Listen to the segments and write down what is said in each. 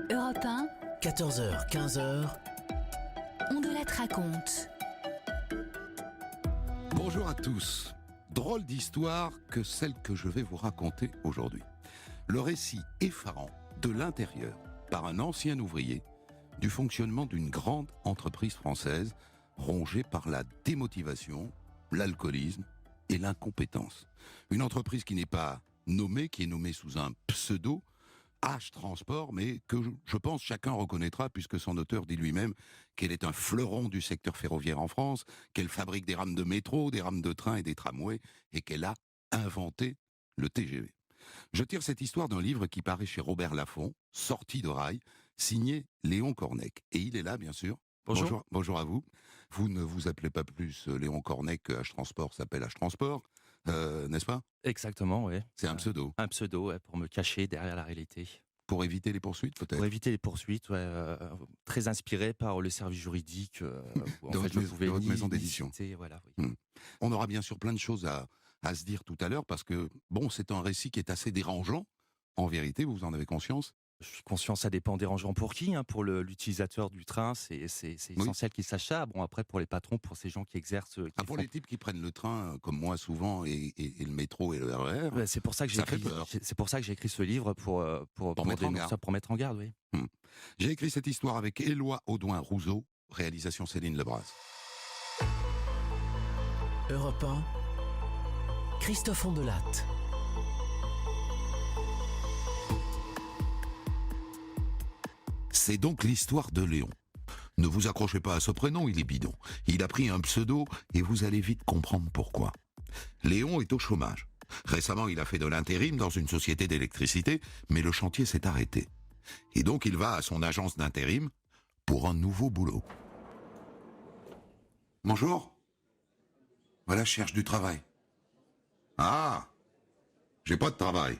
Europe 1, 14h, 15h, on de la te raconte. Bonjour à tous. Drôle d'histoire que celle que je vais vous raconter aujourd'hui. Le récit effarant de l'intérieur, par un ancien ouvrier, du fonctionnement d'une grande entreprise française rongée par la démotivation, l'alcoolisme et l'incompétence. Une entreprise qui n'est pas nommée, qui est nommée sous un pseudo, H Transport, mais que je pense chacun reconnaîtra puisque son auteur dit lui-même qu'elle est un fleuron du secteur ferroviaire en France, qu'elle fabrique des rames de métro, des rames de train et des tramways, et qu'elle a inventé le TGV. Je tire cette histoire d'un livre qui paraît chez Robert Laffont, Sortie de rail, signé Léon Cornec. Et il est là, bien sûr. Bonjour. Bonjour à vous. Vous ne vous appelez pas plus Léon Cornec que H Transport s'appelle H Transport, n'est-ce pas? Exactement, oui. C'est un pseudo. Un pseudo, ouais, pour me cacher derrière la réalité. Pour éviter les poursuites, peut-être? Pour éviter les poursuites, ouais, très inspiré par le service juridique. Où, en De fait, votre je mais- pouvais de votre ni- maison ni d'édition. citer, voilà, oui. On aura bien sûr plein de choses à se dire tout à l'heure parce que, bon, c'est un récit qui est assez dérangeant. En vérité, vous en avez conscience? Je suis conscient, ça dépend dérangeant pour qui. Pour l'utilisateur du train, c'est essentiel qu'il sache ça. Bon, après, pour les patrons, pour ces gens qui exercent... Pour les types qui prennent le train, comme moi souvent, et le métro et le RER, Ouais, c'est pour ça que j'ai ça fait écrit, peur. c'est pour ça que j'ai écrit ce livre pour mettre en dénoncer garde. ça, pour mettre en garde, oui. J'ai écrit cette histoire avec Éloi Audouin-Rousseau, réalisation Céline Lebras. Europe 1, Christophe Ondelatte. C'est donc l'histoire de Léon. Ne vous accrochez pas à ce prénom, il est bidon. Il a pris un pseudo et vous allez vite comprendre pourquoi. Léon est au chômage. Récemment, il a fait de l'intérim dans une société d'électricité, mais le chantier s'est arrêté. Et donc, il va à son agence d'intérim pour un nouveau boulot. Bonjour. Voilà, je cherche du travail. Ah, j'ai pas de travail.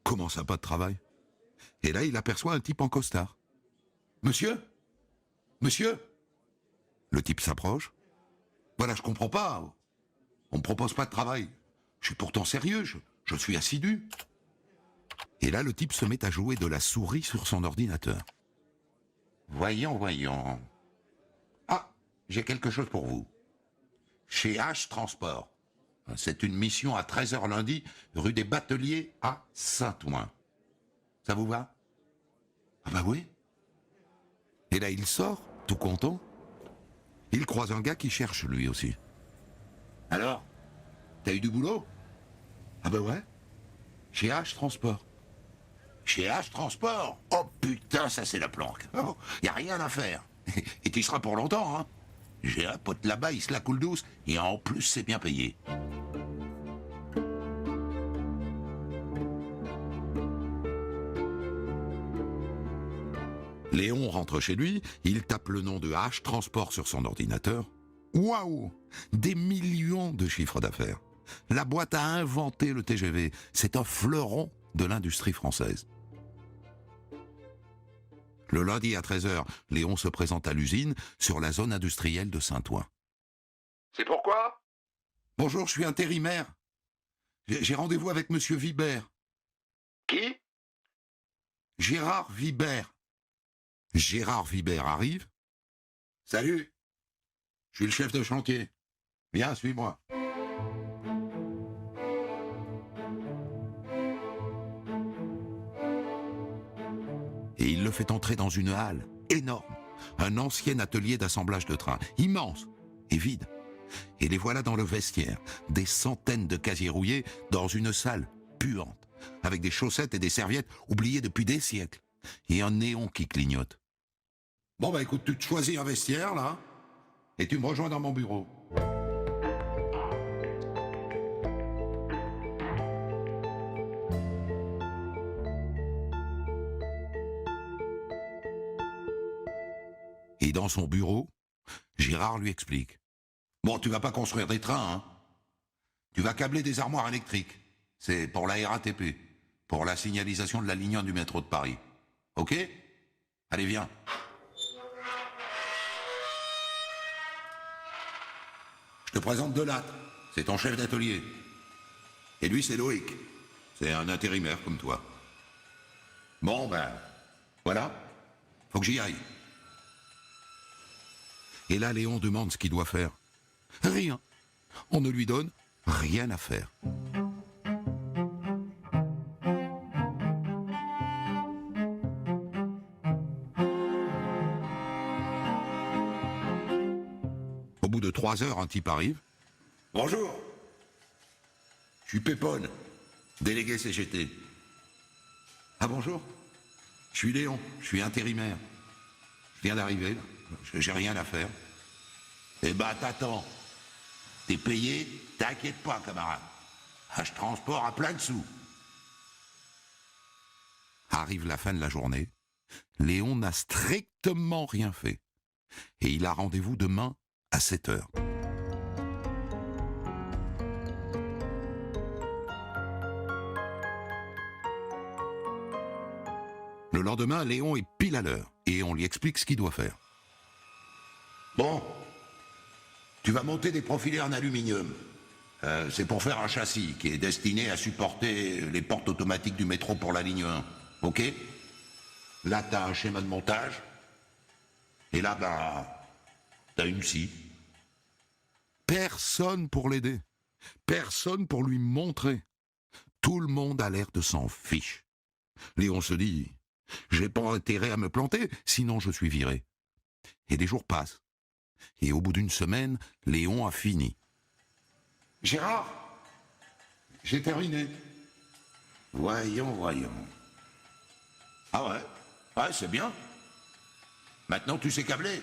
Comment ça, pas de travail? Et là, il aperçoit un type en costard. Monsieur? Monsieur? Le type s'approche. Voilà, je comprends pas. On me propose pas de travail. Je suis pourtant sérieux, je suis assidu. Et là, le type se met à jouer de la souris sur son ordinateur. Voyons. Ah, j'ai quelque chose pour vous. Chez H Transport. C'est une mission à 13h lundi, rue des Bateliers à Saint-Ouen. Ça vous va? Ah bah oui. Et là, il sort, tout content. Il croise un gars qui cherche lui aussi. Alors, t'as eu du boulot? Ah bah ouais. Chez H Transport. Chez H Transport? Oh putain, ça c'est la planque. Oh, y a rien à faire. Et tu y seras pour longtemps, hein. J'ai un pote là-bas, il se la coule douce, et en plus c'est bien payé. Léon rentre chez lui, il tape le nom de H Transport sur son ordinateur. Waouh! Des millions de chiffres d'affaires. La boîte a inventé le TGV. C'est un fleuron de l'industrie française. Le lundi à 13h, Léon se présente à l'usine sur la zone industrielle de Saint-Ouen. C'est pourquoi? Bonjour, je suis intérimaire. J'ai rendez-vous avec monsieur Vibert. Qui? Gérard Vibert. Gérard Vibert arrive. Salut, je suis le chef de chantier. Viens, suis-moi. Et il le fait entrer dans une halle énorme, un ancien atelier d'assemblage de trains, immense et vide. Et les voilà dans le vestiaire, des centaines de casiers rouillés dans une salle puante, avec des chaussettes et des serviettes oubliées depuis des siècles, et un néon qui clignote. Bon bah écoute, tu te choisis un vestiaire là, et tu me rejoins dans mon bureau. Et dans son bureau, Gérard lui explique. Bon, tu vas pas construire des trains, hein. Tu vas câbler des armoires électriques. C'est pour la RATP, pour la signalisation de la ligne 1 du métro de Paris. Ok? Allez, viens. Je te présente Delatte, c'est ton chef d'atelier. Et lui, c'est Loïc. C'est un intérimaire comme toi. Bon, ben, Voilà, faut que j'y aille. Et là, Léon demande ce qu'il doit faire. Rien. On ne lui donne rien à faire. Au bout de 3 heures, un type arrive. Bonjour. Je suis Pépone, délégué CGT. Ah bonjour. Je suis Léon, je suis intérimaire. Je viens d'arriver, là. J'ai rien à faire. Eh ben t'attends. T'es payé, t'inquiète pas, camarade. Je transport à plein de sous. Arrive la fin de la journée. Léon n'a strictement rien fait. Et il a rendez-vous demain à 7 heures. Le lendemain, Léon est pile à l'heure et on lui explique ce qu'il doit faire. Bon, tu vas monter des profilés en aluminium. C'est pour faire un châssis qui est destiné à supporter les portes automatiques du métro pour la ligne 1. Ok? Là, t'as un schéma de montage. Et là, t'as une scie. Personne pour l'aider. Personne pour lui montrer. Tout le monde a l'air de s'en fiche. Léon se dit, j'ai pas intérêt à me planter, sinon je suis viré. Et des jours passent. Et au bout d'une semaine, Léon a fini. Gérard, j'ai terminé. Voyons. Ah ouais, c'est bien. Maintenant tu sais câbler.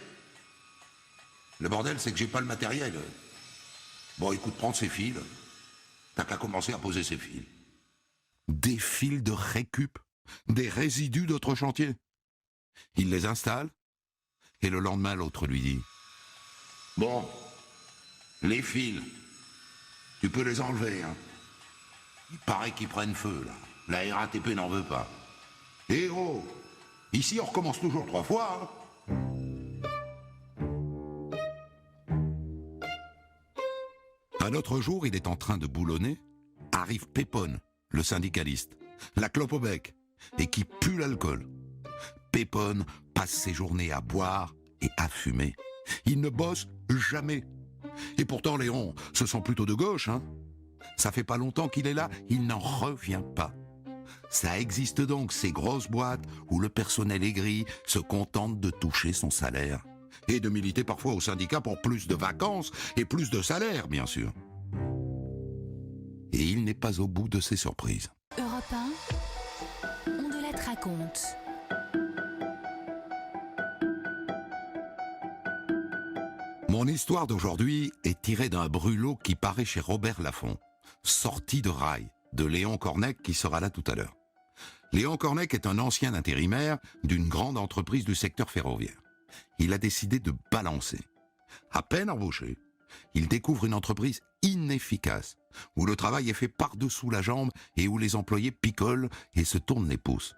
Le bordel, c'est que j'ai pas le matériel. Bon, écoute, prends ces fils. T'as qu'à commencer à poser ces fils. Des fils de récup, des résidus d'autres chantiers. Il les installe, et le lendemain, l'autre lui dit, bon, les fils, tu peux les enlever, hein. Il paraît qu'ils prennent feu, là. La RATP n'en veut pas. Eh oh, ici on recommence toujours 3 fois, hein. Un autre jour, il est en train de boulonner, arrive Pépone, le syndicaliste, la clope au bec, et qui pue l'alcool. Pépone passe ses journées à boire et à fumer. Il ne bosse jamais. Et pourtant, Léon se sent plutôt de gauche, hein. Ça fait pas longtemps qu'il est là, il n'en revient pas. Ça existe donc, ces grosses boîtes où le personnel aigri se contente de toucher son salaire. Et de militer parfois au syndicat pour plus de vacances et plus de salaire, bien sûr. Et il n'est pas au bout de ses surprises. Europe 1, on de la raconte. Mon histoire d'aujourd'hui est tirée d'un brûlot qui paraît chez Robert Laffont, Sortie de rail, de Léon Cornec qui sera là tout à l'heure. Léon Cornec est un ancien intérimaire d'une grande entreprise du secteur ferroviaire. Il a décidé de balancer. À peine embauché, il découvre une entreprise inefficace, où le travail est fait par-dessous la jambe et où les employés picolent et se tournent les pouces.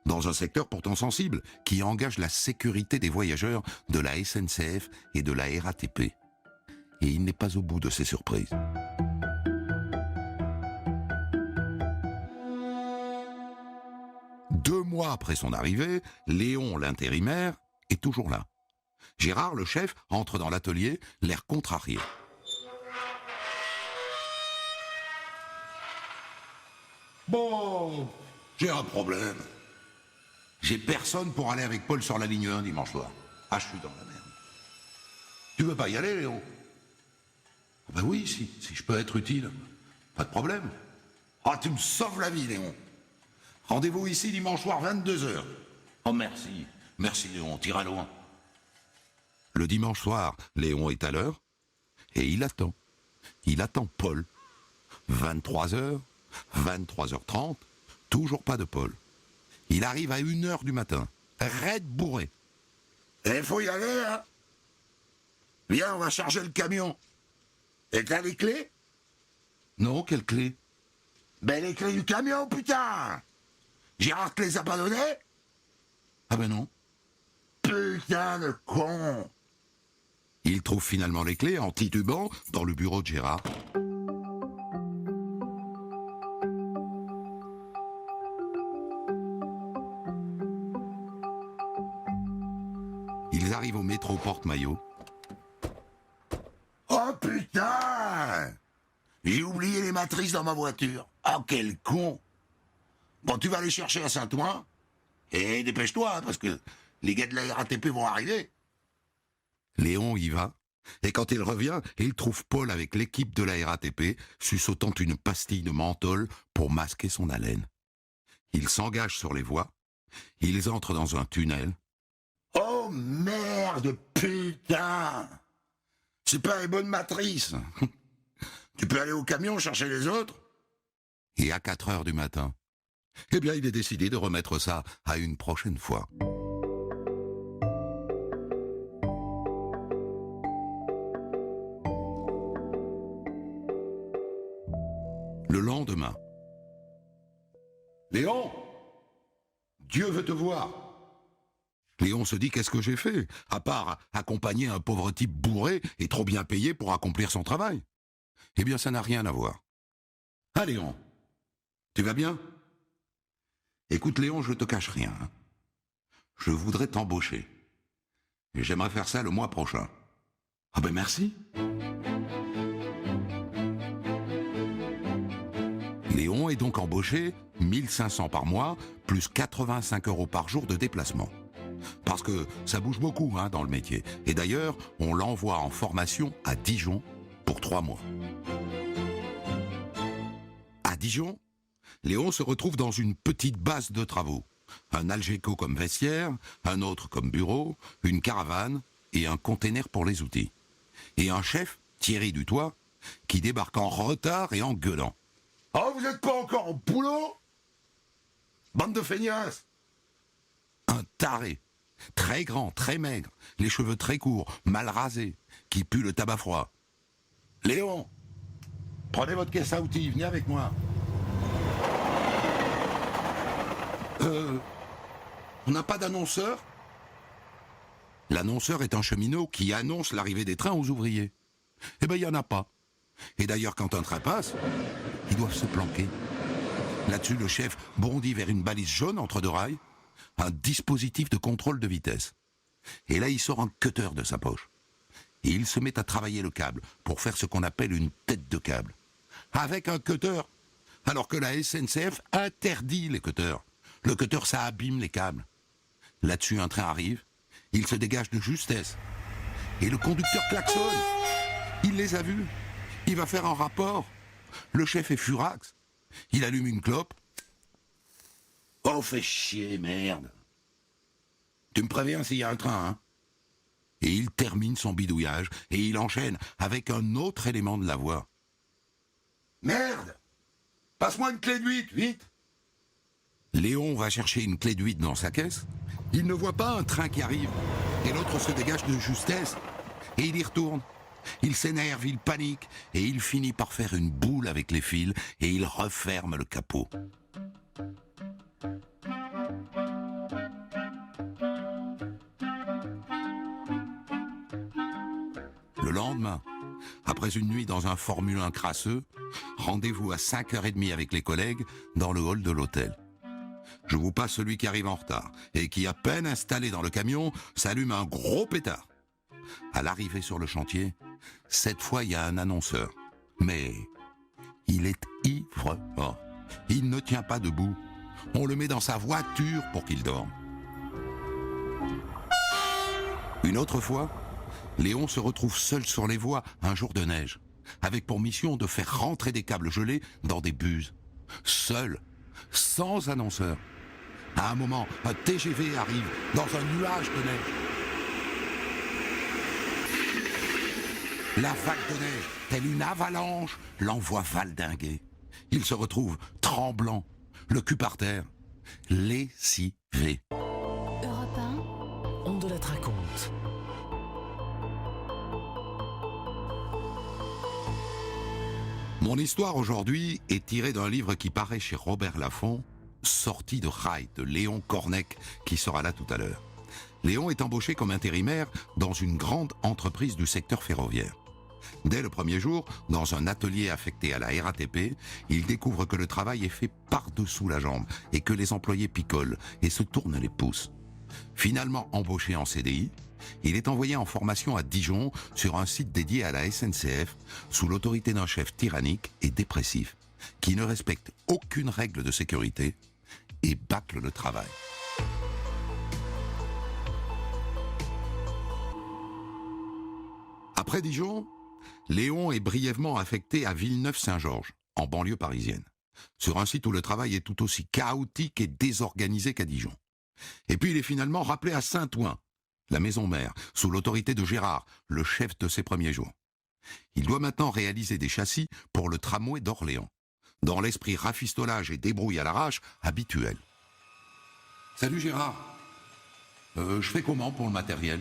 Dans un secteur pourtant sensible, qui engage la sécurité des voyageurs de la SNCF et de la RATP. Et il n'est pas au bout de ses surprises. Deux mois après son arrivée, Léon, l'intérimaire, est toujours là. Gérard, le chef, entre dans l'atelier, l'air contrarié. Bon, j'ai un problème. J'ai personne pour aller avec Paul sur la ligne 1 dimanche soir. Ah, je suis dans la merde. Tu veux pas y aller, Léon? Ben oui, si je peux être utile. Pas de problème. Ah, tu me sauves la vie, Léon. Rendez-vous ici dimanche soir, 22h. Oh, merci. Merci, Léon, t'iras loin. Le dimanche soir, Léon est à l'heure et il attend. Il attend Paul. 23h, 23h30, toujours pas de Paul. Il arrive à 1h du matin, raide bourré. Il faut y aller, hein? Viens, on va charger le camion. Et t'as les clés? Non, quelles clés? Ben les clés du camion, putain! Gérard te les a pas données? Ah ben non. Putain de con! Il trouve finalement les clés en titubant dans le bureau de Gérard. Ils arrivent au métro Porte-Maillot. Oh putain! J'ai oublié les matrices dans ma voiture. Oh quel con! Bon, tu vas les chercher à Saint-Ouen. Et dépêche-toi, hein, parce que les gars de la RATP vont arriver. Léon y va. Et quand il revient, il trouve Paul avec l'équipe de la RATP, suçotant une pastille de menthol pour masquer son haleine. Ils s'engagent sur les voies. Ils entrent dans un tunnel. Oh merde, putain! C'est pas les bonnes matrices. Tu peux aller au camion chercher les autres? Et à 4 heures du matin, eh bien, il est décidé de remettre ça à une prochaine fois. Le lendemain. Léon! Dieu veut te voir. Léon se dit qu'est-ce que j'ai fait, à part accompagner un pauvre type bourré et trop bien payé pour accomplir son travail. Eh bien, ça n'a rien à voir. Ah Léon, tu vas bien? Écoute Léon, je te cache rien. Hein. Je voudrais t'embaucher. Et j'aimerais faire ça le mois prochain. Ah ben merci. Léon est donc embauché 1500 par mois, plus 85 € par jour de déplacement. Parce que ça bouge beaucoup hein, dans le métier. Et d'ailleurs, on l'envoie en formation à Dijon pour 3 mois. À Dijon, Léon se retrouve dans une petite base de travaux. Un Algeco comme vestiaire, un autre comme bureau, une caravane et un container pour les outils. Et un chef, Thierry Dutoit, qui débarque en retard et en gueulant. « Oh, vous n'êtes pas encore au boulot? Bande de feignasses !» Un taré, très grand, très maigre, les cheveux très courts, mal rasés, qui pue le tabac froid. « Léon, prenez votre caisse à outils, venez avec moi. » On n'a pas d'annonceur? L'annonceur est un cheminot qui annonce l'arrivée des trains aux ouvriers. Eh ben, il n'y en a pas. Et d'ailleurs, quand un train passe, ils doivent se planquer. Là-dessus, le chef bondit vers une balise jaune entre deux rails, un dispositif de contrôle de vitesse. Et là, il sort un cutter de sa poche. Et il se met à travailler le câble pour faire ce qu'on appelle une tête de câble. Avec un cutter, alors que la SNCF interdit les cutters. Le cutter, ça abîme les câbles. Là-dessus, un train arrive, il se dégage de justesse. Et le conducteur klaxonne. Il les a vus. Il va faire un rapport. Le chef est furax. Il allume une clope. Oh, fais chier, merde. Tu me préviens s'il y a un train, hein? Et il termine son bidouillage et il enchaîne avec un autre élément de la voix. Merde! Passe-moi une clé de 8, vite! Léon va chercher une clé de 8 dans sa caisse. Il ne voit pas un train qui arrive. Et l'autre se dégage de justesse. Et il y retourne. Il s'énerve, il panique. Et il finit par faire une boule avec les fils. Et il referme le capot. Le lendemain, après une nuit dans un Formule 1 crasseux, rendez-vous à 5h30 avec les collègues dans le hall de l'hôtel. Je vous passe celui qui arrive en retard et qui, à peine installé dans le camion, s'allume un gros pétard. À l'arrivée sur le chantier, cette fois il y a un annonceur. Mais il est ivre. Oh, il ne tient pas debout. On le met dans sa voiture pour qu'il dorme. Une autre fois, Léon se retrouve seul sur les voies un jour de neige, avec pour mission de faire rentrer des câbles gelés dans des buses. Seul, sans annonceur. À un moment, un TGV arrive dans un nuage de neige. La vague de neige, telle une avalanche, l'envoie valdinguer. Il se retrouve tremblant, le cul par terre, lessivé. Europe 1, On de la raconte. Mon histoire aujourd'hui est tirée d'un livre qui paraît chez Robert Laffont, Sortie de rail de Léon Cornec, qui sera là tout à l'heure. Léon est embauché comme intérimaire dans une grande entreprise du secteur ferroviaire. Dès le premier jour, dans un atelier affecté à la RATP, il découvre que le travail est fait par-dessous la jambe et que les employés picolent et se tournent les pouces. Finalement embauché en CDI, Il est envoyé en formation à Dijon sur un site dédié à la SNCF sous l'autorité d'un chef tyrannique et dépressif qui ne respecte aucune règle de sécurité et bâcle le travail. Après Dijon, Léon est brièvement affecté à Villeneuve-Saint-Georges, en banlieue parisienne, sur un site où le travail est tout aussi chaotique et désorganisé qu'à Dijon. Et puis il est finalement rappelé à Saint-Ouen, la maison mère, sous l'autorité de Gérard, le chef de ses premiers jours. Il doit maintenant réaliser des châssis pour le tramway d'Orléans, dans l'esprit rafistolage et débrouille à l'arrache habituel. Salut Gérard, je fais comment pour le matériel?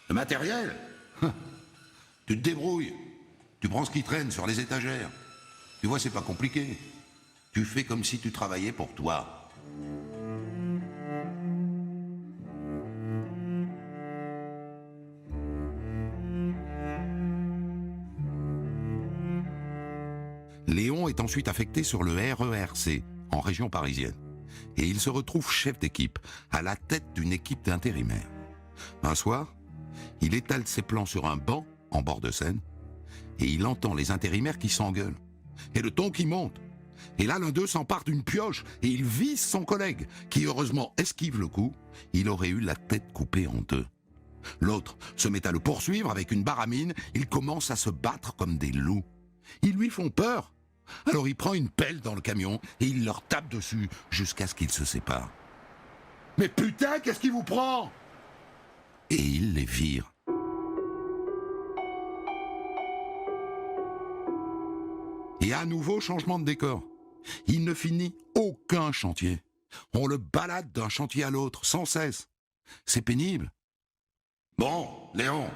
Le matériel? Tu te débrouilles, tu prends ce qui traîne sur les étagères. Tu vois, c'est pas compliqué. Tu fais comme si tu travaillais pour toi. Léon est ensuite affecté sur le RERC, en région parisienne. Et il se retrouve chef d'équipe, à la tête d'une équipe d'intérimaires. Un soir, il étale ses plans sur un banc, en bord de Seine, et il entend les intérimaires qui s'engueulent. Et le ton qui monte. Et là, l'un d'eux s'empare d'une pioche, et il vise son collègue, qui heureusement esquive le coup. Il aurait eu la tête coupée en deux. L'autre se met à le poursuivre avec une baramine. Ils commencent à se battre comme des loups. Ils lui font peur. Alors il prend une pelle dans le camion et il leur tape dessus jusqu'à ce qu'ils se séparent. Mais putain, qu'est-ce qui vous prend? Et il les vire. Et à nouveau, changement de décor. Il ne finit aucun chantier. On le balade d'un chantier à l'autre, sans cesse. C'est pénible. Bon, Léon,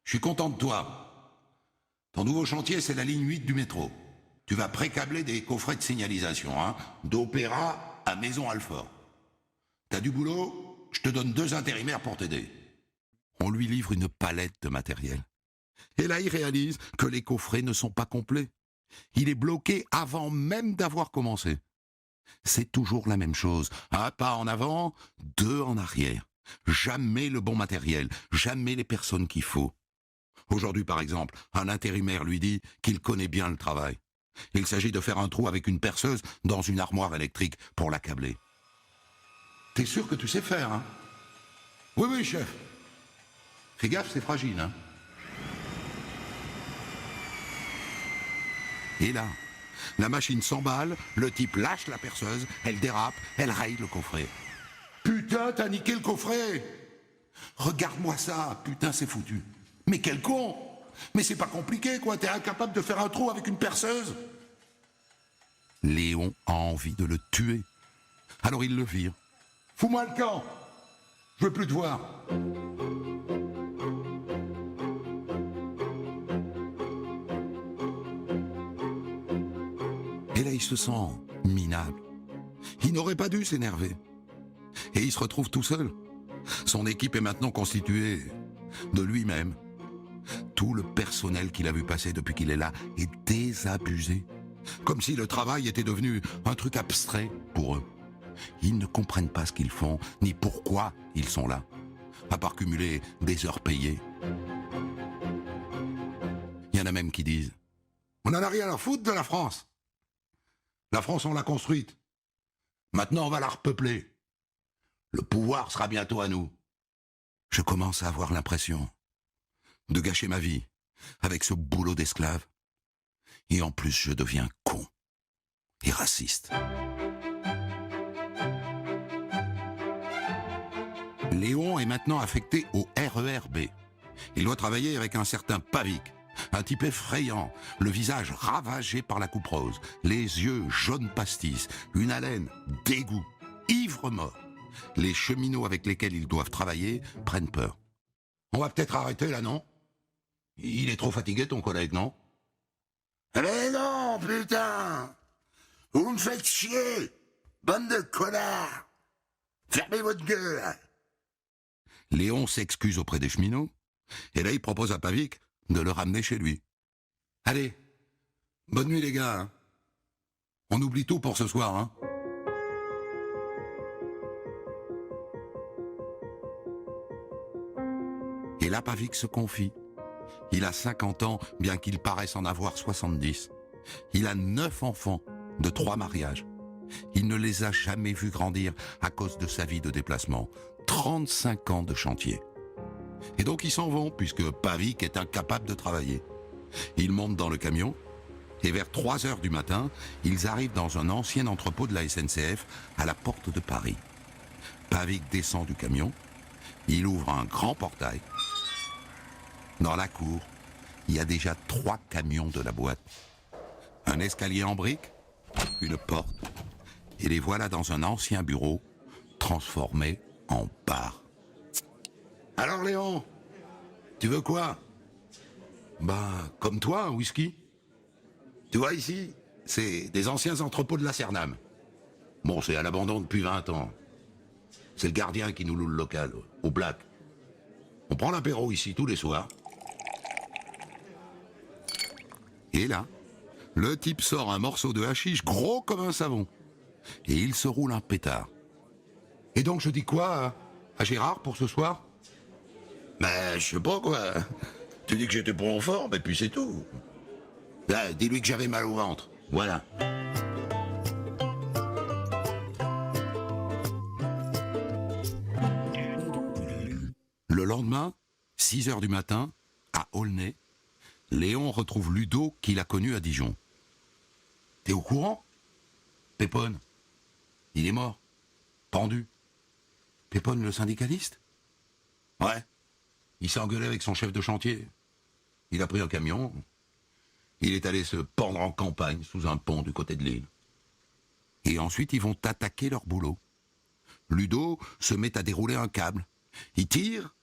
je suis content de toi. Ton nouveau chantier, c'est la ligne 8 du métro. Tu vas précabler des coffrets de signalisation, d'Opéra à Maison-Alfort. T'as du boulot? Je te donne 2 intérimaires pour t'aider. On lui livre une palette de matériel. Et là, il réalise que les coffrets ne sont pas complets. Il est bloqué avant même d'avoir commencé. C'est toujours la même chose. Un pas en avant, 2 en arrière. Jamais le bon matériel, jamais les personnes qu'il faut. Aujourd'hui, par exemple, un intérimaire lui dit qu'il connaît bien le travail. Il s'agit de faire un trou avec une perceuse dans une armoire électrique pour l'accabler. T'es sûr que tu sais faire, hein? Oui, oui, chef. Fais gaffe, c'est fragile, hein? Et là, la machine s'emballe, le type lâche la perceuse, elle dérape, elle raye le coffret. Putain, t'as niqué le coffret! Regarde-moi ça, putain, c'est foutu. Mais quel con! Mais c'est pas compliqué, quoi, t'es incapable de faire un trou avec une perceuse? Léon a envie de le tuer. Alors il le vire. Fous-moi le camp! Je veux plus te voir. Et là, il se sent minable. Il n'aurait pas dû s'énerver. Et il se retrouve tout seul. Son équipe est maintenant constituée de lui-même. Tout le personnel qu'il a vu passer depuis qu'il est là est désabusé. Comme si le travail était devenu un truc abstrait pour eux. Ils ne comprennent pas ce qu'ils font, ni pourquoi ils sont là. À part cumuler des heures payées. Il y en a même qui disent « On n'en a rien à foutre de la France. La France, on l'a construite. Maintenant, on va la repeupler. Le pouvoir sera bientôt à nous. » Je commence à avoir l'impression de gâcher ma vie avec ce boulot d'esclave. Et en plus, je deviens con et raciste. Léon est maintenant affecté au RERB. Il doit travailler avec un certain Pavic, un type effrayant, le visage ravagé par la coupe rose, les yeux jaune pastis, une haleine d'égout, ivre-mort. Les cheminots avec lesquels ils doivent travailler prennent peur. On va peut-être arrêter là, non? Il est trop fatigué, ton collègue, non? Mais non, putain! Vous me faites chier! Bande de connards! Fermez votre gueule! Léon s'excuse auprès des cheminots, et là il propose à Pavic de le ramener chez lui. Allez, bonne nuit les gars, hein. On oublie tout pour ce soir, hein. Et là, Pavik se confie. Il a 50 ans, bien qu'il paraisse en avoir 70. Il a 9 enfants, de 3 mariages. Il ne les a jamais vus grandir à cause de sa vie de déplacement. 35 ans de chantier. Et donc ils s'en vont, puisque Pavik est incapable de travailler. Ils montent dans le camion, et vers 3 heures du matin, ils arrivent dans un ancien entrepôt de la SNCF à la porte de Paris. Pavik descend du camion, il ouvre un grand portail. Dans la cour, il y a déjà 3 camions de la boîte. Un escalier en briques, une porte, et les voilà dans un ancien bureau transformé en bar. Alors Léon, tu veux quoi? Bah, comme toi, un whisky. Tu vois ici, c'est des anciens entrepôts de la Cernam. Bon, c'est à l'abandon depuis 20 ans. C'est le gardien qui nous loue le local, au Black. On prend l'apéro ici tous les soirs. Et là, le type sort un morceau de hashish gros comme un savon. Et il se roule un pétard. Et donc je dis quoi à Gérard pour ce soir? Ben, je sais pas quoi. Tu dis que j'étais pas en forme, et puis c'est tout. Ben, dis-lui que j'avais mal au ventre. Voilà. Le lendemain, 6 heures du matin, à Aulnay, Léon retrouve Ludo qu'il a connu à Dijon. T'es au courant? Pépone. Il est mort. Pendu. Pépone le syndicaliste? Ouais. Il s'est engueulé avec son chef de chantier. Il a pris un camion. Il est allé se pendre en campagne sous un pont du côté de l'île. Et ensuite, ils vont attaquer leur boulot. Ludo se met à dérouler un câble. Il tire,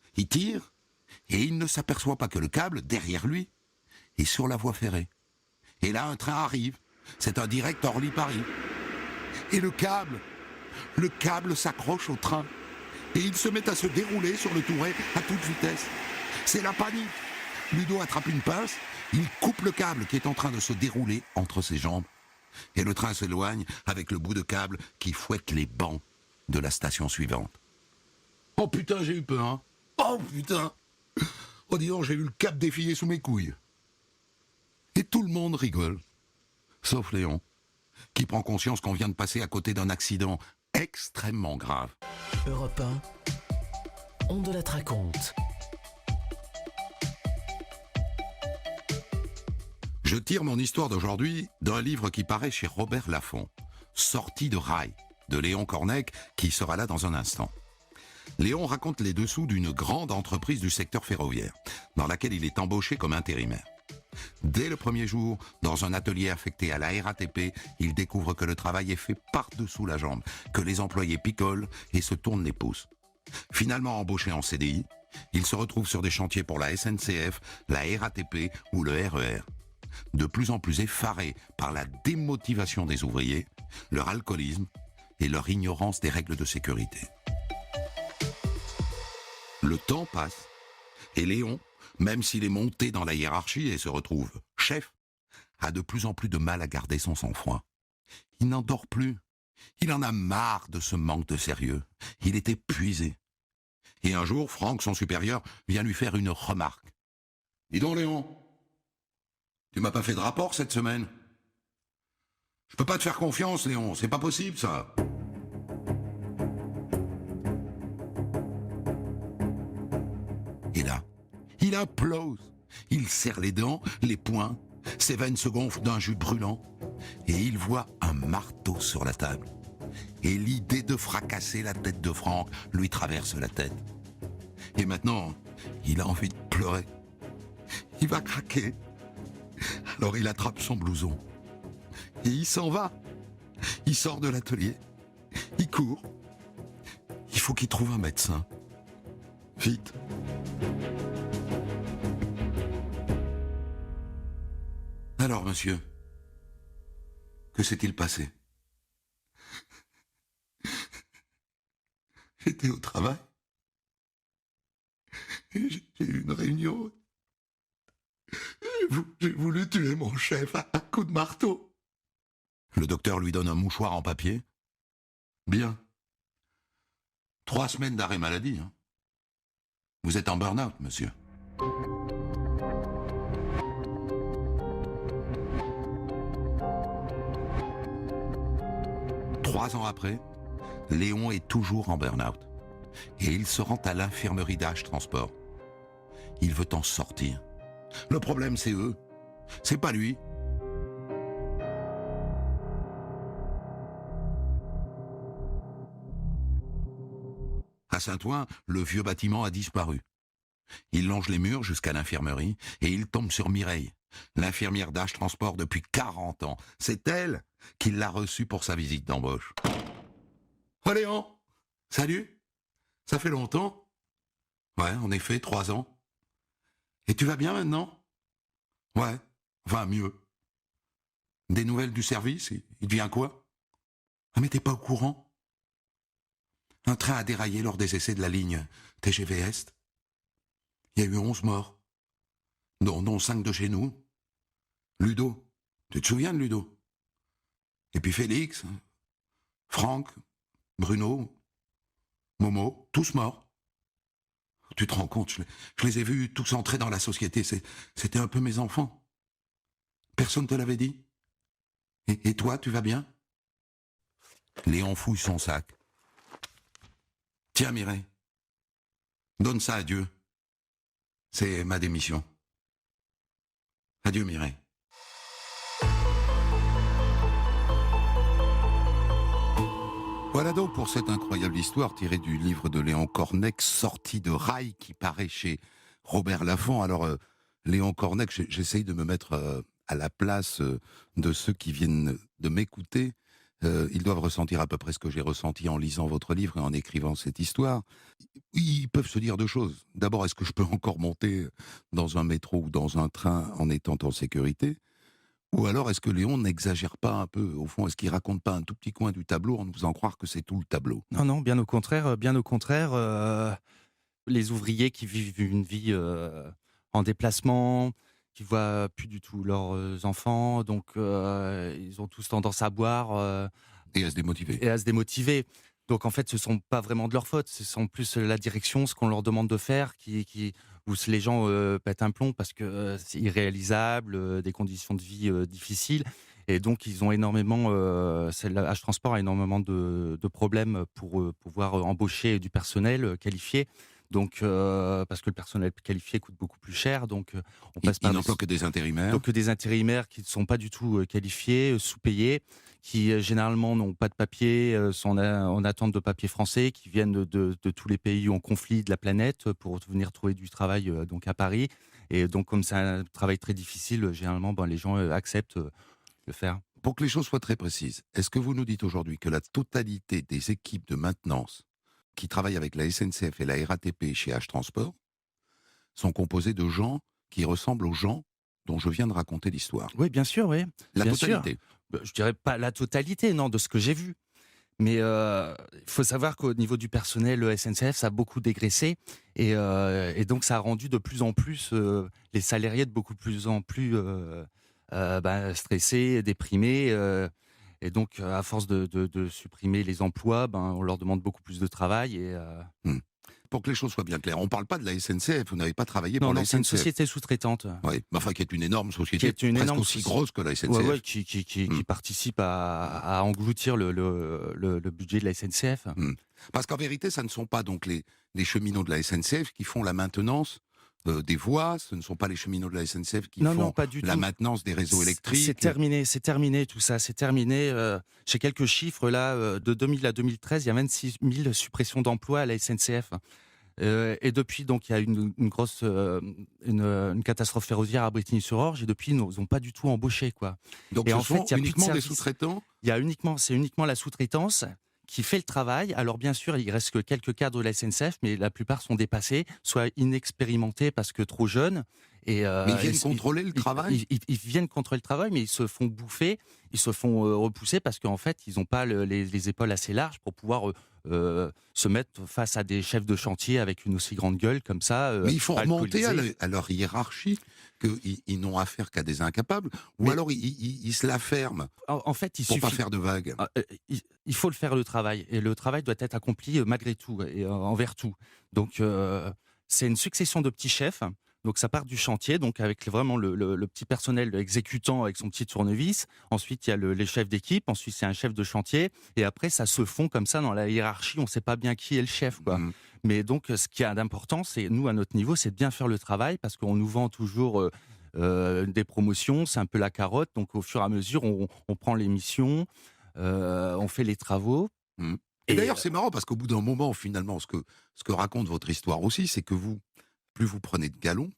et il ne s'aperçoit pas que le câble, derrière lui, est sur la voie ferrée. Et là, un train arrive. C'est un direct Orly-Paris. Et le câble s'accroche au train. Et il se met à se dérouler sur le touret à toute vitesse. C'est la panique. Ludo attrape une pince, il coupe le câble qui est en train de se dérouler entre ses jambes. Et le train s'éloigne avec le bout de câble qui fouette les bancs de la station suivante. Oh putain, j'ai eu peur, hein. Oh putain. Oh dis donc, j'ai vu le câble défiler sous mes couilles. Et tout le monde rigole. Sauf Léon, qui prend conscience qu'on vient de passer à côté d'un accident extrêmement grave. Europe 1, on de la raconte. Je tire mon histoire d'aujourd'hui d'un livre qui paraît chez Robert Laffont, Sortie de rail, de Léon Cornec, qui sera là dans un instant. Léon raconte les dessous d'une grande entreprise du secteur ferroviaire, dans laquelle il est embauché comme intérimaire. Dès le premier jour, dans un atelier affecté à la RATP, il découvre que le travail est fait par-dessous la jambe, que les employés picolent et se tournent les pouces. Finalement embauché en CDI, il se retrouve sur des chantiers pour la SNCF, la RATP ou le RER. De plus en plus effaré par la démotivation des ouvriers, leur alcoolisme et leur ignorance des règles de sécurité. Le temps passe et Léon, même s'il est monté dans la hiérarchie et se retrouve chef, a de plus en plus de mal à garder son sang-froid. Il n'en dort plus. Il en a marre de ce manque de sérieux. Il est épuisé. Et un jour, Franck, son supérieur, vient lui faire une remarque. « Dis donc, Léon, tu m'as pas fait de rapport cette semaine? Je peux pas te faire confiance, Léon, c'est pas possible, ça. » Et là, il implose. Il serre les dents, les poings, ses veines se gonflent d'un jus brûlant, et il voit un marteau sur la table. Et l'idée de fracasser la tête de Franck lui traverse la tête. Et maintenant, il a envie de pleurer. Il va craquer. Alors il attrape son blouson. Et il s'en va. Il sort de l'atelier. Il court. Il faut qu'il trouve un médecin. Vite. Alors, monsieur, que s'est-il passé? J'étais au travail. Et j'ai eu une réunion. J'ai voulu tuer mon chef à coups de marteau. Le docteur lui donne un mouchoir en papier. Bien. 3 semaines d'arrêt maladie. Hein. Vous êtes en burn-out, monsieur. Trois ans après, Léon est toujours en burn-out. Et il se rend à l'infirmerie d'H Transport. Il veut en sortir. Le problème, c'est eux. C'est pas lui. À Saint-Ouen, le vieux bâtiment a disparu. Il longe les murs jusqu'à l'infirmerie et il tombe sur Mireille, l'infirmière d'H Transport depuis 40 ans. C'est elle qui l'a reçu pour sa visite d'embauche. « Oh Léon, salut, ça fait longtemps ?» Ouais, en effet, 3 ans. « Et tu vas bien maintenant ?»« Ouais, va mieux. »« Des nouvelles du service, il devient quoi ?»« Ah mais t'es pas au courant ? Un train a déraillé lors des essais de la ligne TGV Est. Il y a eu 11 morts, dont 5 de chez nous. Ludo, tu te souviens de Ludo? Et puis Félix, Franck, Bruno, Momo, tous morts. Tu te rends compte, je les ai vus tous entrer dans la société, c'était un peu mes enfants. Personne te l'avait dit? Et toi, tu vas bien? Léon fouille son sac. Tiens Mireille, donne ça à Dieu. C'est ma démission. Adieu Mireille. Voilà donc pour cette incroyable histoire tirée du livre de Léon Cornec, Sortie de rail, qui paraît chez Robert Laffont. Alors, Léon Cornec, j'essaye de me mettre à la place de ceux qui viennent de m'écouter. Ils doivent ressentir à peu près ce que j'ai ressenti en lisant votre livre et en écrivant cette histoire. Ils peuvent se dire deux choses. D'abord, est-ce que je peux encore monter dans un métro ou dans un train en étant en sécurité ? Ou alors, est-ce que Léon n'exagère pas un peu, au fond? Est-ce qu'il raconte pas un tout petit coin du tableau en nous faisant croire que c'est tout le tableau? Non, non, bien au contraire, les ouvriers qui vivent une vie en déplacement, qui voient plus du tout leurs enfants, donc ils ont tous tendance à boire Et à se démotiver. et à se démotiver. Donc en fait, ce sont pas vraiment de leur faute, ce sont plus la direction, ce qu'on leur demande de faire, où les gens pètent un plomb parce que c'est irréalisable, des conditions de vie difficiles. Et donc, ils ont énormément, H Transport a énormément de problèmes pour pouvoir embaucher du personnel qualifié. Donc, parce que le personnel qualifié coûte beaucoup plus cher, donc on passe par Il n'emploie que des intérimaires. donc des intérimaires qui ne sont pas du tout qualifiés, sous-payés, qui généralement n'ont pas de papier, sont en attente de papier français, qui viennent de tous les pays en conflit de la planète pour venir trouver du travail donc à Paris. Et donc, comme c'est un travail très difficile, généralement, les gens acceptent le faire. Pour que les choses soient très précises, est-ce que vous nous dites aujourd'hui que la totalité des équipes de maintenance qui travaillent avec la SNCF et la RATP chez H Transport sont composées de gens qui ressemblent aux gens dont je viens de raconter l'histoire? Oui, bien sûr, oui. La Bien totalité. Je dirais pas la totalité, non, de ce que j'ai vu. Mais il faut savoir qu'au niveau du personnel, le SNCF, ça a beaucoup dégraissé. Et donc, ça a rendu de plus en plus les salariés de beaucoup plus en plus stressés, déprimés. Et donc, à force de supprimer les emplois, on leur demande beaucoup plus de travail. Pour que les choses soient bien claires, on ne parle pas de la SNCF, vous n'avez pas travaillé pour Non, la non, c'est une SNCF. société sous-traitante. Oui, enfin qui est une énorme société, Qui est une presque énorme aussi soci- grosse que la SNCF. Qui participe à engloutir le budget de la SNCF. Parce qu'en vérité, ça ne sont pas donc les cheminots de la SNCF qui font la maintenance des voies, ce ne sont pas les cheminots de la SNCF qui Non, font non, pas du la tout. maintenance des réseaux électriques. C'est terminé tout ça, c'est terminé. J'ai quelques chiffres là, de 2000 à 2013, il y a 26 000 suppressions d'emplois à la SNCF. Et depuis, donc, il y a une grosse une catastrophe ferroviaire à Brétigny-sur-Orge, et depuis, ils n'ont pas du tout embauché, quoi. Donc Et ce en sont fait, il y a plus de uniquement des service. sous-traitants. C'est uniquement la sous-traitance qui fait le travail. Alors bien sûr, il reste que quelques cadres de la SNCF, mais la plupart sont dépassés, soit inexpérimentés parce que trop jeunes. Mais ils viennent contrôler le travail. Ils viennent contrôler le travail, mais ils se font bouffer, ils se font repousser parce qu'en fait, ils n'ont pas les épaules assez larges pour pouvoir se mettre face à des chefs de chantier avec une aussi grande gueule comme ça. Mais il faut remonter alcoolisés. à leur hiérarchie, qu'ils n'ont affaire qu'à des incapables, ou Mais- alors ils se la ferment En fait, il pour pas suffit. faire de vagues. Il faut le faire, le travail, et le travail doit être accompli malgré tout et envers tout. Donc C'est une succession de petits chefs. Donc ça part du chantier, donc avec vraiment le petit personnel exécutant avec son petit tournevis. Ensuite, il y a les chefs d'équipe. Ensuite, c'est un chef de chantier. Et après, ça se fond comme ça dans la hiérarchie. On ne sait pas bien qui est le chef, quoi. Mhm. Mais donc, ce qui a d'important, c'est nous, à notre niveau, c'est de bien faire le travail parce qu'on nous vend toujours des promotions. C'est un peu la carotte. Donc, au fur et à mesure, on prend les missions, on fait les travaux. Mhm. Et d'ailleurs, c'est marrant parce qu'au bout d'un moment, finalement, ce que raconte votre histoire aussi, c'est que plus vous prenez de galons,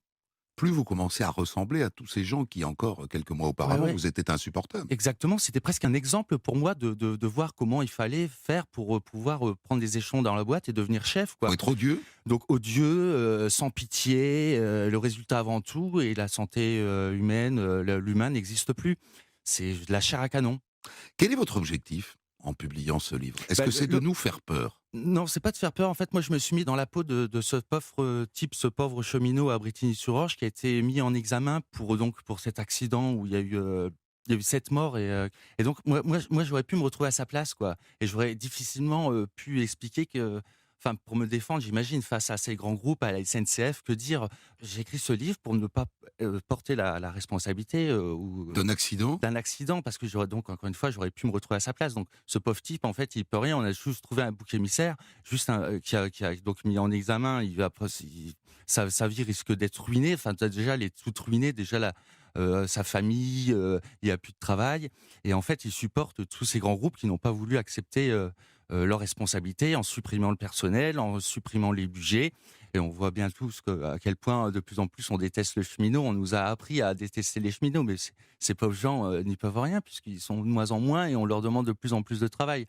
plus vous commencez à ressembler à tous ces gens qui, encore quelques mois auparavant, Ouais. vous étaient insupportables. Exactement, c'était presque un exemple pour moi de voir comment il fallait faire pour pouvoir prendre des échelons dans la boîte et devenir chef, quoi. Faut être odieux. Donc odieux, sans pitié, le résultat avant tout, et la santé humaine, l'humain n'existe plus. C'est de la chair à canon. Quel est votre objectif en publiant ce livre? Est-ce Bah, que c'est de nous faire peur? Non, c'est pas de faire peur. En fait, moi, je me suis mis dans la peau de ce pauvre type, ce pauvre cheminot à Brétigny-sur-Orge qui a été mis en examen pour cet accident où il y a eu 7 morts et donc moi, j'aurais pu me retrouver à sa place, quoi. Et j'aurais difficilement pu expliquer que, enfin, pour me défendre, j'imagine, face à ces grands groupes, à la SNCF, que dire j'ai écrit ce livre pour ne pas porter la responsabilité D'un accident? d'un accident, parce que j'aurais donc, encore une fois, j'aurais pu me retrouver à sa place. Donc, ce pauvre type, en fait, il peut rien. On a juste trouvé un bouc émissaire, juste qui a donc mis en examen. Sa vie risque d'être ruinée. Enfin, déjà, elle est toute ruinée. Déjà, sa famille, il n'y a plus de travail. Et en fait, il supporte tous ces grands groupes qui n'ont pas voulu accepter leurs responsabilités en supprimant le personnel, en supprimant les budgets. Et on voit bien tous à quel point, de plus en plus, on déteste le cheminot. On nous a appris à détester les cheminots, mais ces pauvres gens n'y peuvent rien puisqu'ils sont de moins en moins et on leur demande de plus en plus de travail.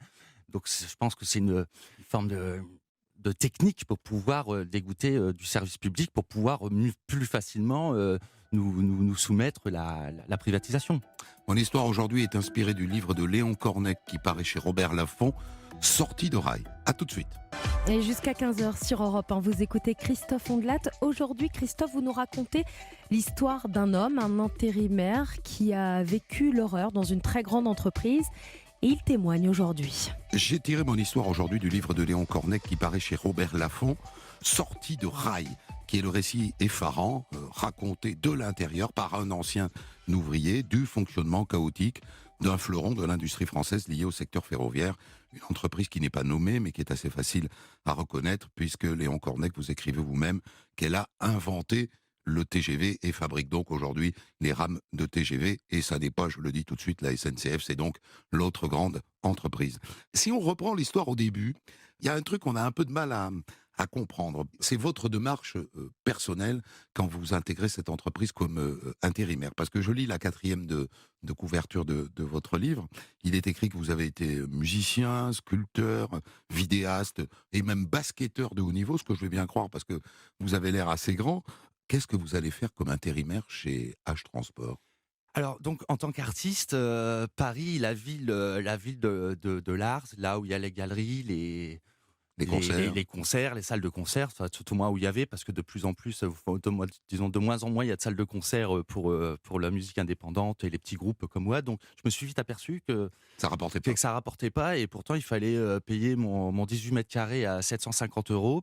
Donc je pense que c'est une forme de technique pour pouvoir dégoûter du service public, pour pouvoir plus facilement nous soumettre la privatisation. Mon histoire aujourd'hui est inspirée du livre de Léon Cornec qui paraît chez Robert Laffont, Sortie de rail. À tout de suite. Et jusqu'à 15h sur Europe 1, vous écoutez Christophe Ondelat. Aujourd'hui, Christophe, vous nous racontez l'histoire d'un homme, un intérimaire qui a vécu l'horreur dans une très grande entreprise. Et il témoigne aujourd'hui. J'ai tiré mon histoire aujourd'hui du livre de Léon Cornec qui paraît chez Robert Laffont, Sortie de rail, qui est le récit effarant, raconté de l'intérieur par un ancien ouvrier du fonctionnement chaotique d'un fleuron de l'industrie française lié au secteur ferroviaire, une entreprise qui n'est pas nommée mais qui est assez facile à reconnaître puisque Léon Cornec, vous écrivez vous-même qu'elle a inventé le TGV et fabrique donc aujourd'hui les rames de TGV. Et ça n'est pas, je le dis tout de suite, la SNCF, c'est donc l'autre grande entreprise. Si on reprend l'histoire au début, il y a un truc qu'on a un peu de mal à comprendre. C'est votre démarche personnelle quand vous intégrez cette entreprise comme intérimaire. Parce que je lis la 4e de couverture de votre livre. Il est écrit que vous avez été musicien, sculpteur, vidéaste et même basketteur de haut niveau, ce que je vais bien croire parce que vous avez l'air assez grand. Qu'est-ce que vous allez faire comme intérimaire chez H Transport? Alors, donc, en tant qu'artiste, Paris, la ville de l'art, là où il y a les galeries, Les concerts. les concerts, les salles de concert, enfin, tout au moins où il y avait, parce que de plus en plus, disons de moins en moins, il y a de salles de concert pour la musique indépendante et les petits groupes comme moi. Donc, je me suis vite aperçu que Ça rapportait pas. ça rapportait pas, et pourtant, il fallait payer mon 18 mètres carrés à 750 €.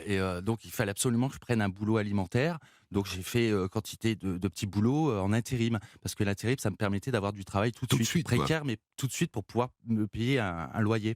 Et donc, il fallait absolument que je prenne un boulot alimentaire. Donc, j'ai fait quantité de petits boulots en intérim. Parce que l'intérim, ça me permettait d'avoir du travail tout de suite. quoi. Précaire, mais tout de suite pour pouvoir me payer un loyer.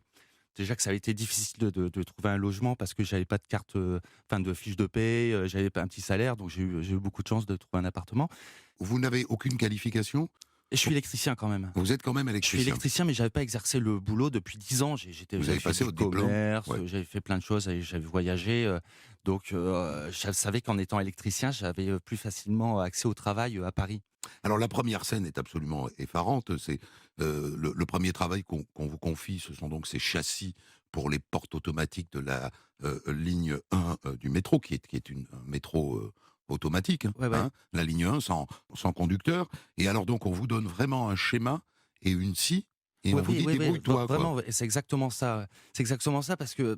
Déjà que ça avait été difficile de trouver un logement parce que j'avais pas de carte, de fiche de paie, j'avais pas un petit salaire. Donc, j'ai eu beaucoup de chance de trouver un appartement. Vous n'avez aucune qualification? Et je suis électricien quand même. Vous êtes quand même Je suis électricien. électricien, mais j'avais pas exercé le boulot depuis 10 ans. Vous J'avais avez fait passé du votre diplôme, commerce, ouais. j'avais fait plein de choses, j'avais voyagé. Donc, je savais qu'en étant électricien, j'avais plus facilement accès au travail à Paris. Alors la première scène est absolument effarante. C'est le premier travail qu'on vous confie, ce sont donc ces châssis pour les portes automatiques de la ligne 1 du métro, qui est un métro automatique, Ouais, ouais. la ligne 1 sans conducteur. Et alors donc on vous donne vraiment un schéma et une scie, et on vous dit débrouille-toi. Vraiment, Quoi. ouais, c'est exactement ça. C'est exactement ça parce que.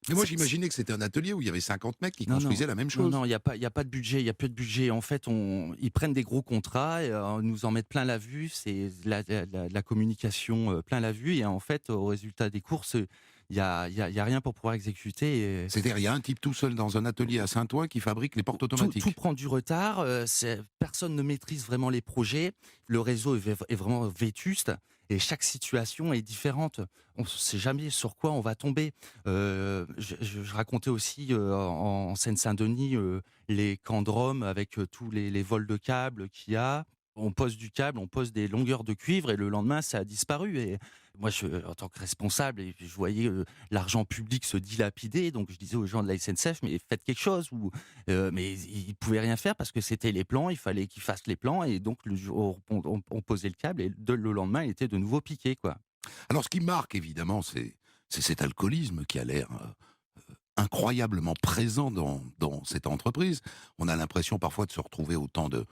Mais moi c'est- j'imaginais que c'était un atelier où il y avait 50 mecs qui Non, construisaient la même chose. Non, il y a pas de budget, il y a peu de budget. En fait, ils prennent des gros contrats, et, nous en mettent plein la vue. C'est de la communication plein la vue. Et en fait, au résultat des courses, il y a rien pour pouvoir exécuter. C'est-à-dire, il y a un type tout seul dans un atelier à Saint-Ouen qui fabrique les portes automatiques. Tout prend du retard. Personne ne maîtrise vraiment les projets. Le réseau est vraiment vétuste. Et chaque situation est différente. On ne sait jamais sur quoi on va tomber. Je racontais aussi en Seine-Saint-Denis les camps de Rome avec tous les vols de câbles qu'il y a. On pose du câble, on pose des longueurs de cuivre et le lendemain, ça a disparu. Et moi, en tant que responsable, je voyais l'argent public se dilapider. Donc, je disais aux gens de la SNCF, mais faites quelque chose. Mais ils ne pouvaient rien faire parce que c'était les plans, il fallait qu'ils fassent les plans. Et donc, le jour, on posait le câble et le lendemain, il était de nouveau piqué, quoi. Alors, ce qui marque, évidemment, c'est cet alcoolisme qui a l'air incroyablement présent dans cette entreprise. On a l'impression parfois de se retrouver au temps de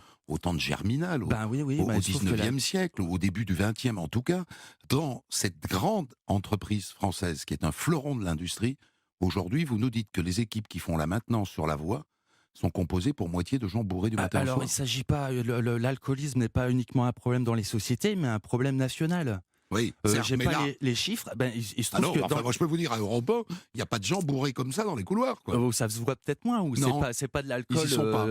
Germinal, au 19e siècle, ou au début du 20e en tout cas, dans cette grande entreprise française qui est un fleuron de l'industrie. Aujourd'hui, vous nous dites que les équipes qui font la maintenance sur la voie sont composées pour moitié de gens bourrés du matin au soir. Alors, il ne s'agit pas, l'alcoolisme n'est pas uniquement un problème dans les sociétés, mais un problème national. Oui, j'ai pas là, les chiffres. Il se trouve que moi je peux vous dire, à Europe 1, il n'y a pas de gens bourrés comme ça dans les couloirs, quoi. Ça se voit peut-être moins, ou c'est pas de l'alcool. Ils y sont pas.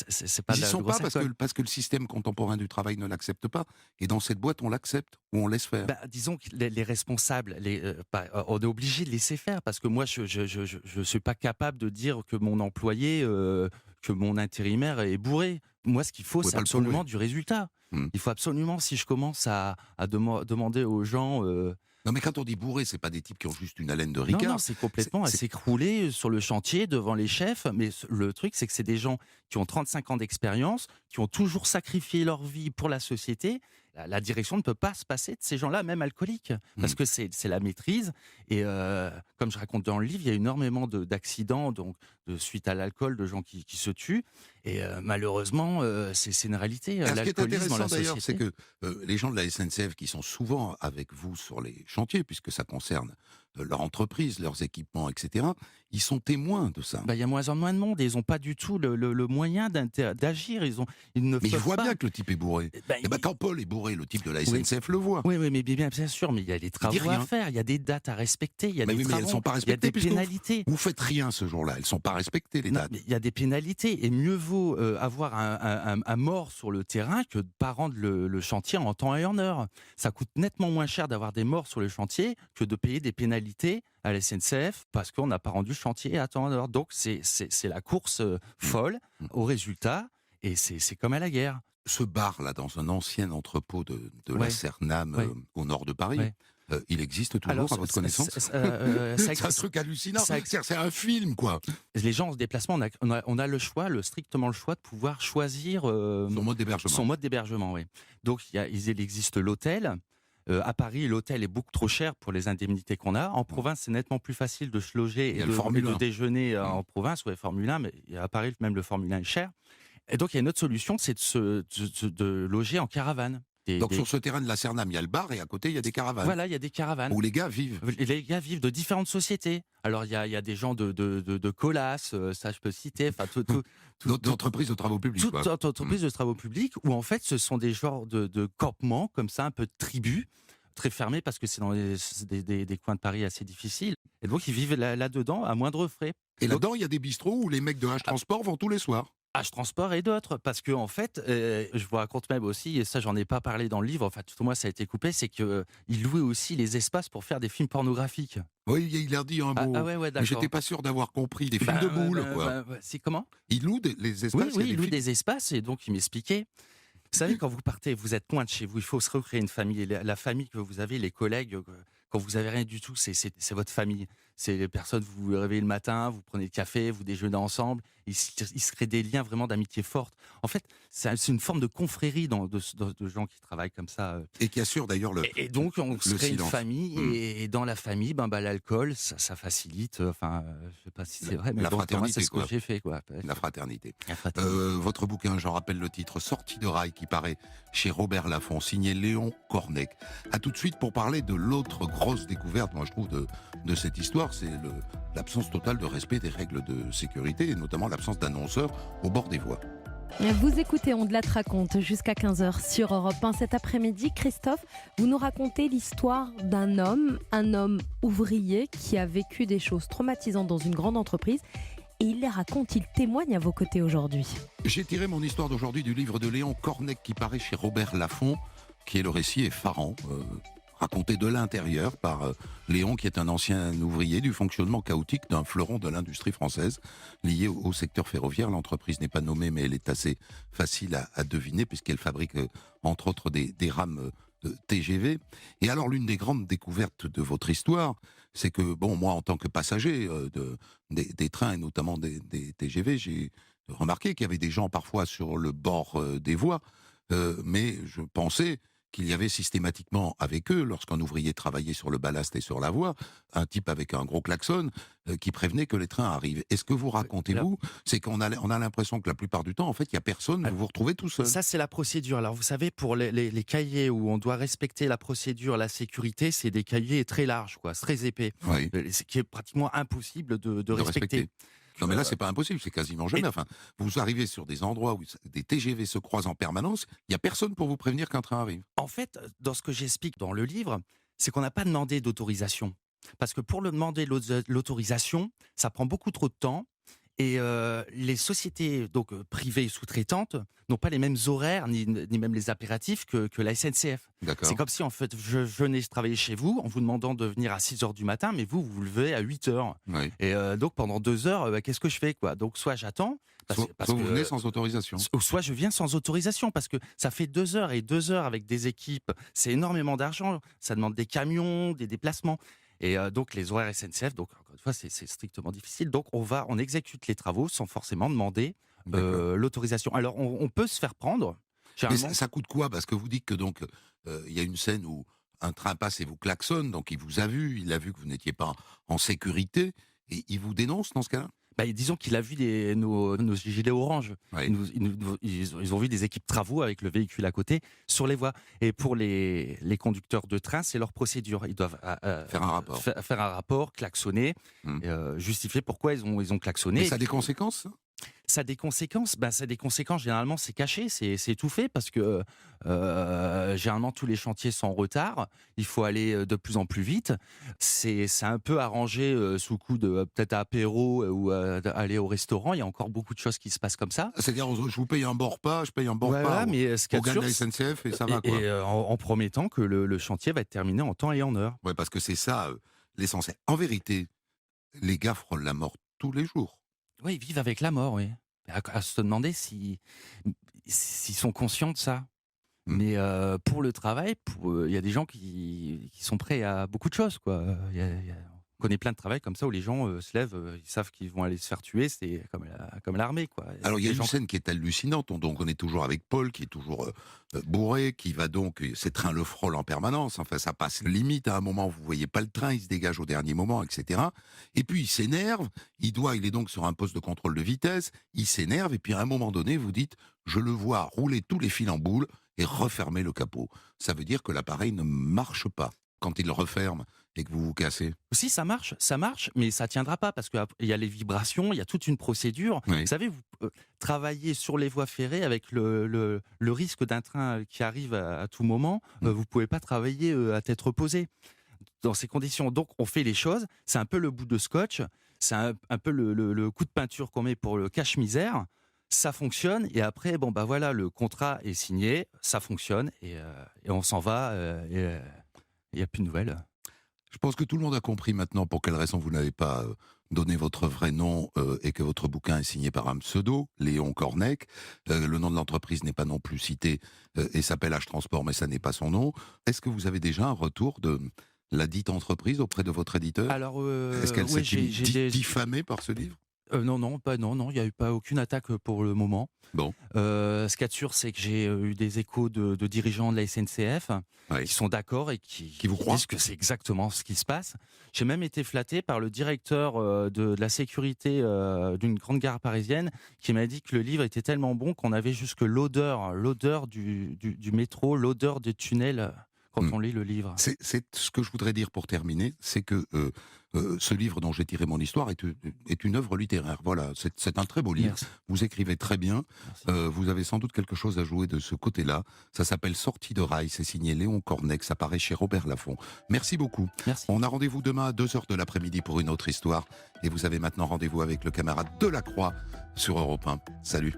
C'est pas Ils de y la sont pas grosse parce que le système contemporain du travail ne l'accepte pas. Et dans cette boîte, on l'accepte ou on laisse faire. Disons que les responsables, on est obligé de laisser faire, parce que moi, je suis pas capable de dire que mon employé, que mon intérimaire est bourré. Moi, ce qu'il faut, c'est absolument du résultat. Il faut absolument, si je commence à demander aux gens... Non, mais quand on dit bourré, c'est pas des types qui ont juste une haleine de ricard. Non, c'est complètement à s'écrouler sur le chantier devant les chefs. Mais le truc, c'est que c'est des gens qui ont 35 ans d'expérience, qui ont toujours sacrifié leur vie pour la société. La direction ne peut pas se passer de ces gens-là, même alcooliques, parce que c'est la maîtrise. Et comme je raconte dans le livre, il y a énormément d'accidents, donc suite à l'alcool, de gens qui se tuent. Et malheureusement, c'est une réalité. Ce qui est intéressant dans la d'ailleurs, société. c'est que les gens de la SNCF qui sont souvent avec vous sur les chantiers, puisque ça concerne leur entreprise, leurs équipements, etc., ils sont témoins de ça. Il y a moins en moins de monde et ils n'ont pas du tout le moyen d'agir. Mais ils voient bien que le type est bourré. Quand Paul est bourré, le type de la SNCF le voit. Oui, mais bien sûr, mais il y a des travaux à faire, il y a des dates à respecter, il y a des travaux, elles sont pas respectées, il y a des pénalités. Vous faites rien ce jour-là, elles sont pas respectées les dates. Il y a des pénalités et mieux vaut avoir un mort sur le terrain que de ne pas rendre le chantier en temps et en heure. Ça coûte nettement moins cher d'avoir des morts sur le chantier que de payer des pénalités à la SNCF parce qu'on n'a pas rendu le chantier à temps et en heure. Donc c'est la course folle au résultat et c'est comme à la guerre. Ce bar-là, dans un ancien entrepôt de la Cernam au nord de Paris, il existe toujours à votre connaissance? C'est un truc hallucinant. C'est un film, quoi. Les gens en se déplacement, on a le choix, strictement le choix de pouvoir choisir son mode d'hébergement. Son mode d'hébergement, oui. Donc il existe l'hôtel. À Paris, l'hôtel est beaucoup trop cher pour les indemnités qu'on a. En province, c'est nettement plus facile de se loger et de déjeuner en province, Formule 1, mais à Paris, même le Formule 1 est cher. Et donc, il y a une autre solution, c'est de loger en caravane. Sur ce terrain de la Cernam, il y a le bar et à côté, il y a des caravanes. Voilà, il y a des caravanes. Où les gars vivent. Les gars vivent de différentes sociétés. Alors, il y a des gens de Colas, ça je peux citer. D'autres entreprises de travaux publics. Toutes entreprises de travaux publics où, en fait, ce sont des genres de campements, comme ça, un peu de tribus, très fermés parce que c'est dans des coins de Paris assez difficiles. Et donc, ils vivent là-dedans à moindre frais. Et là-dedans, il y a des bistrots où les mecs de H-Transport vont tous les soirs. H-Transport et d'autres, parce que en fait, je vous raconte même aussi, et ça j'en ai pas parlé dans le livre, enfin tout au moins ça a été coupé, c'est qu'ils louaient aussi les espaces pour faire des films pornographiques. Oui, il a dit un mot. Mais j'étais pas sûr d'avoir compris, des films de boules, quoi. C'est comment? Ils louent les espaces. Oui, ils louent des espaces, et donc il m'expliquait. Vous savez, quand vous partez, vous êtes loin de chez vous, il faut se recréer une famille. La famille que vous avez, les collègues, quand vous avez rien du tout, c'est votre famille. C'est les personnes, vous vous réveillez le matin, vous prenez le café, vous déjeunez ensemble. Il se crée des liens vraiment d'amitié forte. En fait, c'est une forme de confrérie de gens qui travaillent comme ça. Et qui assure d'ailleurs le Et donc, on se crée une famille, et dans la famille, l'alcool, ça facilite. Enfin, je sais pas si c'est vrai, mais la fraternité, c'est ce que j'ai fait, quoi. La fraternité. La fraternité. Votre bouquin, j'en rappelle le titre, Sortie de rail, qui paraît chez Robert Laffont, signé Léon Cornec. À tout de suite pour parler de l'autre grosse découverte, moi je trouve, de cette histoire, c'est l'absence totale de respect des règles de sécurité, et notamment l'absence d'annonceurs au bord des voies. Vous écoutez On de la raconte jusqu'à 15h sur Europe 1. Cet après-midi, Christophe, vous nous racontez l'histoire d'un homme, un homme ouvrier qui a vécu des choses traumatisantes dans une grande entreprise. Et il les raconte, il témoigne à vos côtés aujourd'hui. J'ai tiré mon histoire d'aujourd'hui du livre de Léon Cornec qui paraît chez Robert Laffont, qui est le récit effarant, raconté de l'intérieur par Léon, qui est un ancien ouvrier du fonctionnement chaotique d'un fleuron de l'industrie française lié au secteur ferroviaire. L'entreprise n'est pas nommée, mais elle est assez facile à deviner puisqu'elle fabrique entre autres des rames de TGV. Et alors l'une des grandes découvertes de votre histoire, c'est que moi en tant que passager des trains et notamment des TGV, j'ai remarqué qu'il y avait des gens parfois sur le bord des voies, mais je pensais qu'il y avait systématiquement avec eux, lorsqu'un ouvrier travaillait sur le ballast et sur la voie, un type avec un gros klaxon qui prévenait que les trains arrivent. Et ce que vous racontez-vous, c'est qu'on a l'impression que la plupart du temps, en fait, il n'y a personne, vous vous retrouvez tout seul. Ça, c'est la procédure. Alors, vous savez, pour les cahiers où on doit respecter la procédure, la sécurité, c'est des cahiers très larges, quoi, très épais, Oui. ce qui est pratiquement impossible de respecter. Non mais là c'est pas impossible, c'est quasiment jamais. Enfin, vous arrivez sur des endroits où des TGV se croisent en permanence, il y a personne pour vous prévenir qu'un train arrive. En fait, dans ce que j'explique dans le livre, c'est qu'on n'a pas demandé d'autorisation. Parce que pour le demander l'autorisation, ça prend beaucoup trop de temps. Et les sociétés donc privées sous-traitantes n'ont pas les mêmes horaires ni même les impératifs que la SNCF. D'accord. C'est comme si en fait je venais travailler chez vous en vous demandant de venir à 6h du matin, mais vous vous levez à 8h. Oui. Et donc pendant 2 heures, qu'est-ce que je fais quoi? Donc soit j'attends, Soit vous venez sans autorisation. soit je viens sans autorisation, parce que ça fait 2 heures et 2 heures avec des équipes, c'est énormément d'argent, ça demande des camions, des déplacements. Et donc les horaires SNCF, donc encore une fois, c'est strictement difficile. Donc on exécute les travaux sans forcément demander l'autorisation. Alors on peut se faire prendre. Mais ça coûte quoi? Parce que vous dites que donc il y a une scène où un train passe et vous klaxonne, donc il vous a vu, il a vu que vous n'étiez pas en sécurité, et il vous dénonce dans ce cas-là? Disons qu'il a vu nos gilets orange. Oui. Ils ont vu des équipes travaux avec le véhicule à côté sur les voies. Et pour les conducteurs de train, c'est leur procédure. Ils doivent Faire un rapport. faire un rapport, klaxonner, justifier pourquoi ils ont klaxonné. Mais ça a des conséquences, ça? Ça a des conséquences. Ça a des conséquences. Généralement, c'est caché, c'est étouffé parce que généralement tous les chantiers sont en retard. Il faut aller de plus en plus vite. C'est un peu arrangé sous coup de peut-être apéro ou aller au restaurant. Il y a encore beaucoup de choses qui se passent comme ça. C'est-à-dire, je vous paye un bon repas, je paye un bon repas mais ce qu'il y a au de gars de sûr, la SNCF et ça va quoi. Et en promettant que le chantier va être terminé en temps et en heure. Ouais, parce que c'est ça l'essentiel. En vérité, les gars frôlent la mort tous les jours. Oui, ils vivent avec la mort, oui. À se demander s'ils sont conscients de ça. Mais pour le travail, il y a des gens qui sont prêts à beaucoup de choses, quoi. On connaît plein de travail comme ça où les gens se lèvent, ils savent qu'ils vont aller se faire tuer, c'est comme l'armée, quoi. Alors il y a une scène qui est hallucinante, donc on est toujours avec Paul qui est toujours bourré, qui va donc, ces trains le frôlent en permanence, enfin ça passe limite à un moment, vous voyez pas le train, il se dégage au dernier moment, etc. Et puis il s'énerve, il est donc sur un poste de contrôle de vitesse, il s'énerve et puis à un moment donné vous dites, je le vois rouler tous les fils en boule et refermer le capot. Ça veut dire que l'appareil ne marche pas quand il le referme et que vous vous cassez. Si, ça marche, mais ça tiendra pas parce qu'il y a les vibrations, il y a toute une procédure. Oui. Vous savez, vous travaillez sur les voies ferrées avec le risque d'un train qui arrive à tout moment. Vous pouvez pas travailler à tête reposée dans ces conditions. Donc, on fait les choses. C'est un peu le bout de scotch, c'est un peu le coup de peinture qu'on met pour le cache-misère. Ça fonctionne et après, voilà, le contrat est signé, ça fonctionne et on s'en va et il n'y a plus de nouvelles. Je pense que tout le monde a compris maintenant pour quelle raison vous n'avez pas donné votre vrai nom et que votre bouquin est signé par un pseudo, Léon Cornec. Le nom de l'entreprise n'est pas non plus cité et s'appelle H-Transport, mais ça n'est pas son nom. Est-ce que vous avez déjà un retour de la dite entreprise auprès de votre éditeur? Alors, est-ce qu'elle s'est diffamée par ce livre? Non, il n'y a eu pas aucune attaque pour le moment. Bon. Ce qu'il y a de sûr, c'est que j'ai eu des échos de dirigeants de la SNCF qui sont d'accord et qui vous croient disent que c'est exactement ce qui se passe. J'ai même été flatté par le directeur de la sécurité d'une grande gare parisienne qui m'a dit que le livre était tellement bon qu'on avait jusque l'odeur du métro, l'odeur des tunnels quand on lit le livre. C'est ce que je voudrais dire pour terminer, c'est que ce livre dont j'ai tiré mon histoire est une œuvre littéraire. Voilà, c'est un très beau livre. Merci. Vous écrivez très bien. Merci. Vous avez sans doute quelque chose à jouer de ce côté-là. Ça s'appelle Sortie de rail. C'est signé Léon Cornec. Ça paraît chez Robert Laffont. Merci beaucoup. Merci. On a rendez-vous demain à 2h de l'après-midi pour une autre histoire. Et vous avez maintenant rendez-vous avec le camarade Delacroix sur Europe 1. Salut.